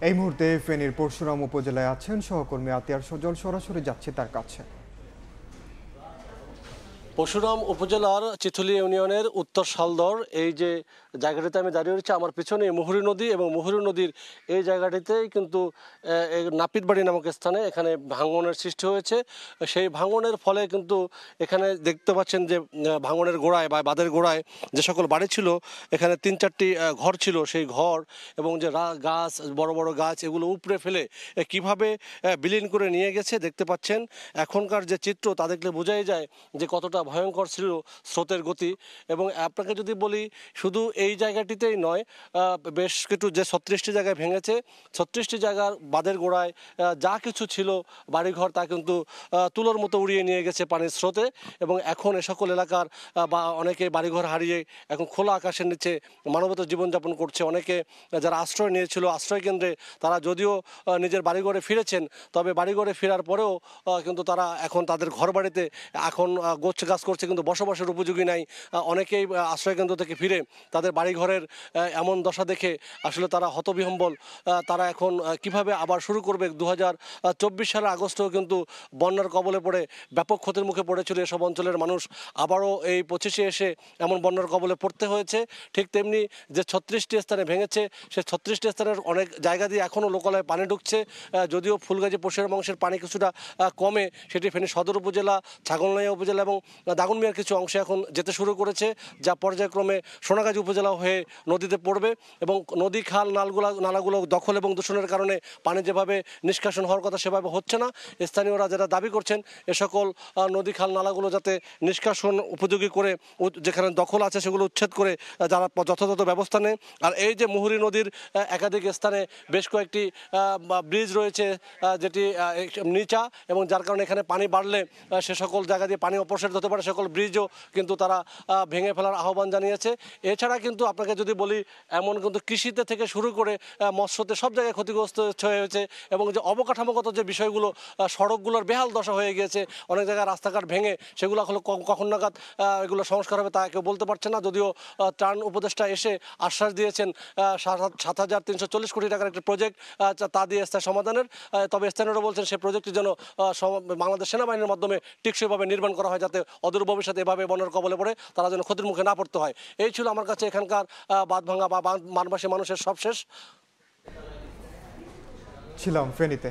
এই মুহূর্তে ফেনীর পরশুরাম উপজেলায় আছেন সহকর্মী আতিয়ার সজল, সরাসরি যাচ্ছে তার কাছে। পরশুরাম উপজেলার চিথুলি ইউনিয়নের উত্তর শালদর এই যে জায়গাটিতে আমি দাঁড়িয়ে রয়েছি, আমার পিছনে মুহুরী নদী এবং মুহুরী নদীর এই জায়গাটিতেই কিন্তু নাপিতবাড়ি নামক স্থানে এখানে ভাঙনের সৃষ্টি হয়েছে। সেই ভাঙনের ফলে কিন্তু এখানে দেখতে পাচ্ছেন যে ভাঙনের গোড়ায় বা বাঁধের গোড়ায় যে সকল বাড়ি ছিল, এখানে 3-4টি ঘর ছিল। সেই ঘর এবং যে গাছ, বড় বড় গাছ, এগুলো উপড়ে ফেলে কিভাবে বিলীন করে নিয়ে গেছে দেখতে পাচ্ছেন। এখনকার যে চিত্র তা দেখলে বোঝাই যায় যে কতটা ভয়ঙ্কর ছিল স্রোতের গতি। এবং আপনাকে যদি বলি, শুধু এই জায়গাটিতেই নয়, বেশ কিছু যে 36টি জায়গায় ভেঙেছে, 36টি জায়গার বাঁধের গোড়ায় যা কিছু ছিল বাড়িঘর, তা কিন্তু তুলোর মতো উড়িয়ে নিয়ে গেছে পানির স্রোতে। এবং এখন এ সকল এলাকার বা অনেকে বাড়িঘর হারিয়ে এখন খোলা আকাশের নিচে মানবত জীবনযাপন করছে। অনেকে যারা আশ্রয় নিয়েছিল আশ্রয় কেন্দ্রে, তারা যদিও নিজের বাড়িঘরে ফিরেছেন, তবে বাড়িঘরে ফেরার পরেও কিন্তু তারা এখন তাদের ঘর বাড়িতে এখন গোছ গাছ করছে, কিন্তু বসবাসের উপযোগী নাই। অনেকেই আশ্রয়কেন্দ্র থেকে ফিরে তাদের বাড়িঘরের এমন দশা দেখে আসলে তারা হতবিহ্বল। তারা এখন কিভাবে আবার শুরু করবে। 2024 সালের আগস্টেও কিন্তু বন্যার কবলে পড়ে ব্যাপক ক্ষতির মুখে পড়েছিল এসব অঞ্চলের মানুষ। আবারও এই 25-এ এসে এমন বন্যার কবলে পড়তে হয়েছে। ঠিক তেমনি যে 36টি স্থানে ভেঙেছে, সেই 36টি স্থানের অনেক জায়গা দিয়ে এখনও লোকালয়ে পানি ঢুকছে। যদিও ফুলগাজী পশুর মাংসের পানি কিছুটা কমে, সেটি ফেনী সদর উপজেলা, ছাগলনাইয়া উপজেলা এবং দাগনমিয়ার কিছু অংশে এখন যেতে শুরু করেছে, যা পর্যায়ক্রমে সোনাগাজী উপজেলা হয়ে নদীতে পড়বে। এবং নদী, খাল, নালাগুলো দখল এবং দূষণের কারণে পানি যেভাবে নিষ্কাশন হওয়ার কথা সেভাবে হচ্ছে না। স্থানীয়রা যারা দাবি করছেন এ সকল নদী, খাল, নালাগুলো যাতে নিষ্কাশন উপযোগী করে, যেখানে দখল আছে সেগুলো উচ্ছেদ করে যারা যথাযথ ব্যবস্থা নেয়। আর এই যে মুহুরী নদীর একাধিক স্থানে বেশ কয়েকটি ব্রিজ রয়েছে, যেটি নিচা, এবং যার কারণে এখানে পানি বাড়লে সে সকল জায়গা দিয়ে পানি অপসারিত হতে পারে। সকল ব্রিজও কিন্তু তারা ভেঙে ফেলার আহ্বান জানিয়েছে। এছাড়া কিন্তু আপনাকে যদি বলি, এমন কিন্তু কৃষিতে থেকে শুরু করে মৎস্যতে সব জায়গায় ক্ষতিগ্রস্ত হয়েছে। এবং যে অবকাঠামোগত যে বিষয়গুলো, সড়কগুলোর বেহাল দশা হয়ে গিয়েছে, অনেক জায়গায় রাস্তাঘাট ভেঙে সেগুলো হলো কখন নাগাদ এগুলো সংস্কার হবে তা কেউ বলতে পারছে না। যদিও ত্রাণ উপদেষ্টা এসে আশ্বাস দিয়েছেন 7,340 কোটি টাকার একটি প্রজেক্ট তা দিয়ে সমাধানের, তবে স্থানীয়রা বলছেন সেই প্রজেক্টটি যেন বাংলাদেশ সেনাবাহিনীর মাধ্যমে টেকসইভাবে নির্মাণ করা হয়, যাতে অদূর ভবিষ্যতে এভাবে বন্যার কবলে পড়ে তারা যেন ক্ষতির মুখে না পড়তে হয়। এই ছিল আমার কাছে এখানকার বাঁধ ভাঙা বা বানবাসী মানুষের সবশেষ। ছিলাম ফেনীতে।